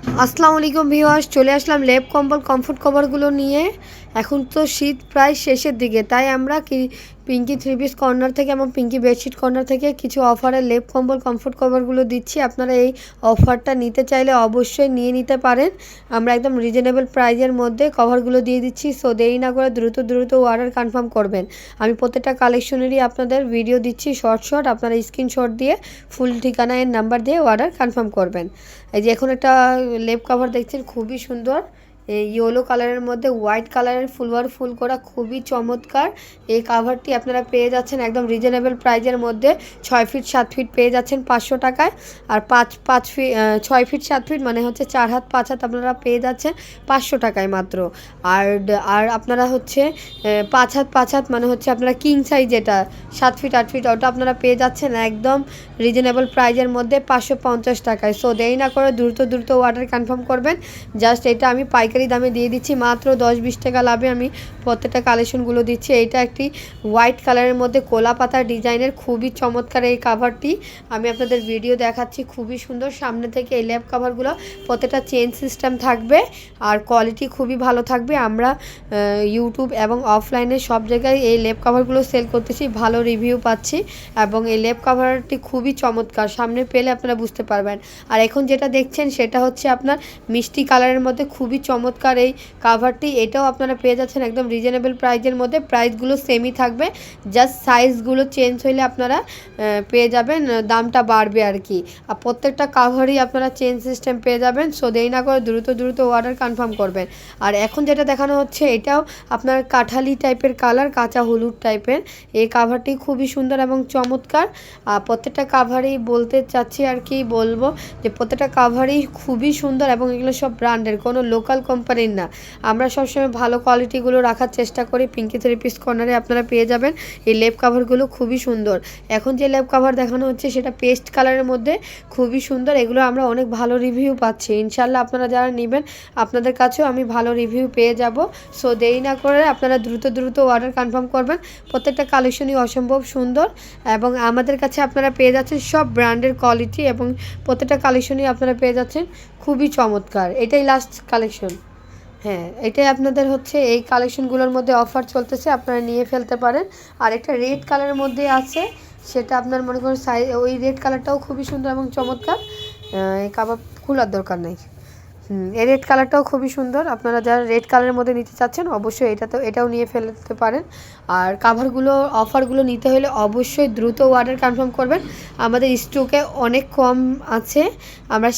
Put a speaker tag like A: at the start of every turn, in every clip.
A: আসসালামু আলাইকুম ভিউয়ার্স, চলে আসলাম লেপ কম্বল কমফোর্ট কভারগুলো নিয়ে। এখন তো শীত প্রায় শেষের দিকে, তাই আমরা পিঙ্কি থ্রি পিস কর্নার থেকে এবং পিঙ্কি বেডশিট কর্নার থেকে কিছু অফারে লেপ কম্বল কমফোর্ট কভারগুলো দিচ্ছি। আপনারা এই অফারটা নিতে চাইলে অবশ্যই নিয়ে নিতে পারেন। আমরা একদম রিজনেবল প্রাইজের মধ্যে কভারগুলো দিয়ে দিচ্ছি। সো দেরি না করে দ্রুত অর্ডার কনফার্ম করবেন। আমি প্রত্যেকটা কালেকশনেরই আপনাদের ভিডিও দিচ্ছি শর্ট আপনারা স্ক্রিনশট দিয়ে ফুল ঠিকানা এর নাম্বার দিয়ে অর্ডার কনফার্ম করবেন। এই যে এখন একটা লেপ কভার দেখছেন, খুবই সুন্দর, ইয়েলো কালারের মধ্যে হোয়াইট কালারের ফুল করা, খুবই চমৎকার। এই কাভারটি আপনারা পেয়ে যাচ্ছেন একদম রিজনেবল প্রাইজের মধ্যে। 6 ফিট 7 ফিট পেয়ে যাচ্ছেন 500 টাকায়। আর 5 ফিট 6 ফিট 7 ফিট মানে হচ্ছে 4 হাত 5 হাত আপনারা পেয়ে যাচ্ছেন 500 টাকায় মাত্র। আর আর আপনারা হচ্ছে 5 হাত 5 হাত মানে হচ্ছে আপনারা কিং সাইজ, যেটা 7 ফিট 8 ফিট, ওটা আপনারা পেয়ে যাচ্ছেন একদম রিজনেবল প্রাইজের মধ্যে 550 টাকায়। সো দেরি না করে দ্রুত অর্ডার কনফার্ম করবেন। জাস্ট এটা আমি পাইকারি দামে দিয়ে দিচ্ছি মাত্র 10-20 টাকা লাভে আমি প্রত্যেকটা কালেকশনগুলো দিচ্ছি। এইটা একটি হোয়াইট কালারের মধ্যে কোলা পাতার ডিজাইনের, খুবই চমৎকার এই কাভারটি। আমি আপনাদের ভিডিও দেখাচ্ছি, খুবই সুন্দর। সামনে থেকে এই ল্যাপ কাভারগুলো প্রত্যেকটা চেন সিস্টেম থাকবে আর কোয়ালিটি খুবই ভালো থাকবে। আমরা ইউটিউব এবং অফলাইনে সব জায়গায় এই ল্যাপ কাভারগুলো সেল করতেছি, ভালো রিভিউ পাচ্ছি এবং এই ল্যাপ কাভারটি খুবই চমৎকার। সামনে পেলে আপনারা বুঝতে পারবেন। আর এখন যেটা দেখছেন সেটা হচ্ছে আপনার মিষ্টি কালারের মধ্যে খুবই চমৎকার এই কাভারটি। এটাও আপনারা পেয়ে যাচ্ছেন একদম রিজনেবল প্রাইজের মধ্যে। প্রাইসগুলো সেমই থাকবে, জাস্ট সাইজগুলো চেঞ্জ হইলে আপনারা পেয়ে যাবেন, দামটা বাড়বে আর কি। আর প্রত্যেকটা কাভারই আপনারা চেঞ্জ সিস্টেম পেয়ে যাবেন। সো দেরি না করে দ্রুত অর্ডার কনফার্ম করবেন। আর এখন যেটা দেখানো হচ্ছে এটাও আপনার কাঠালি টাইপের কালার, কাঁচা হলুদ টাইপের। এই কাভারটি খুবই সুন্দর এবং চমৎকার। আর প্রত্যেকটা কাভারই বলতে চাচ্ছি আর কি বলবো যে প্রত্যেকটা কাভারই খুবই সুন্দর এবং এগুলো সব ব্র্যান্ডের, কোনো লোকাল কোম্পানির না। আমরা সবসময় ভালো কোয়ালিটিগুলো রাখার চেষ্টা করি। পিঙ্কি থ্রি পিস কর্নারে আপনারা পেয়ে যাবেন এই লেপ কাভারগুলো, খুবই সুন্দর। এখন যে লেপ কাভার দেখানো হচ্ছে সেটা পেস্ট কালারের মধ্যে, খুবই সুন্দর। এগুলো আমরা অনেক ভালো রিভিউ পাচ্ছি। ইনশাল্লাহ আপনারা যারা নেবেন আপনাদের কাছেও আমি ভালো রিভিউ পেয়ে যাব। সো দেরি না করে আপনারা দ্রুত অর্ডার কনফার্ম করবেন। প্রত্যেকটা কালেকশনই অসম্ভব সুন্দর এবং আমাদের কাছে আপনারা পেয়ে যাচ্ছেন সব ব্র্যান্ডের কোয়ালিটি এবং প্রত্যেকটা কালেকশনই আপনারা পেয়ে যাচ্ছেন খুবই চমৎকার। এটাই লাস্ট কালেকশন। হ্যাঁ, এটাই আপনাদের হচ্ছে এই কালেকশনগুলোর মধ্যে অফার চলতেছে, আপনারা নিয়ে ফেলতে পারেন। আর একটা রেড কালারের মধ্যে আছে, সেটা আপনার মনে করেন ওই রেড কালারটাও খুবই সুন্দর এবং চমৎকার। এই কাবাব খোলার দরকার নেই। এই রেড কালারটাও খুবই সুন্দর। আপনারা যারা রেড কালারের মধ্যে নিতে চাচ্ছেন অবশ্যই এটাও নিয়ে ফেলতে পারেন। আর কাভারগুলো অফারগুলো নিতে হলে অবশ্যই দ্রুত অর্ডার কনফার্ম করবেন। আমাদের স্টকে অনেক কম আছে। আমরা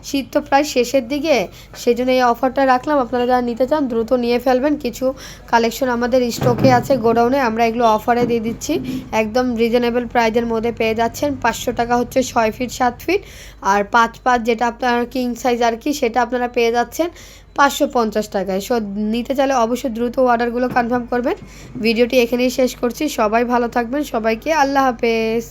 A: শীত তো প্রায় শেষের দিকে, সেই জন্য এই অফারটা রাখলাম। আপনারা যারা নিতে চান দ্রুত নিয়ে ফেলবেন। কিছু কালেকশন আমাদের স্টকে আছে গোডাউনে, আমরা এগুলো অফারে দিয়ে দিচ্ছি একদম রিজনেবল প্রাইজের মধ্যে পেয়ে যাচ্ছেন। 500 টাকা হচ্ছে 6 ফিট 7 ফিট, আর 5 যেটা আপনার কিং সাইজ আর কি, সেটা আপনারা পেয়ে যাচ্ছেন 550 টাকায়। সো নিতে চাইলে অবশ্যই দ্রুত অর্ডারগুলো কনফার্ম করবেন। ভিডিওটি এখানেই শেষ করছি। সবাই ভালো থাকবেন, সবাইকে আল্লাহ হাফেজ।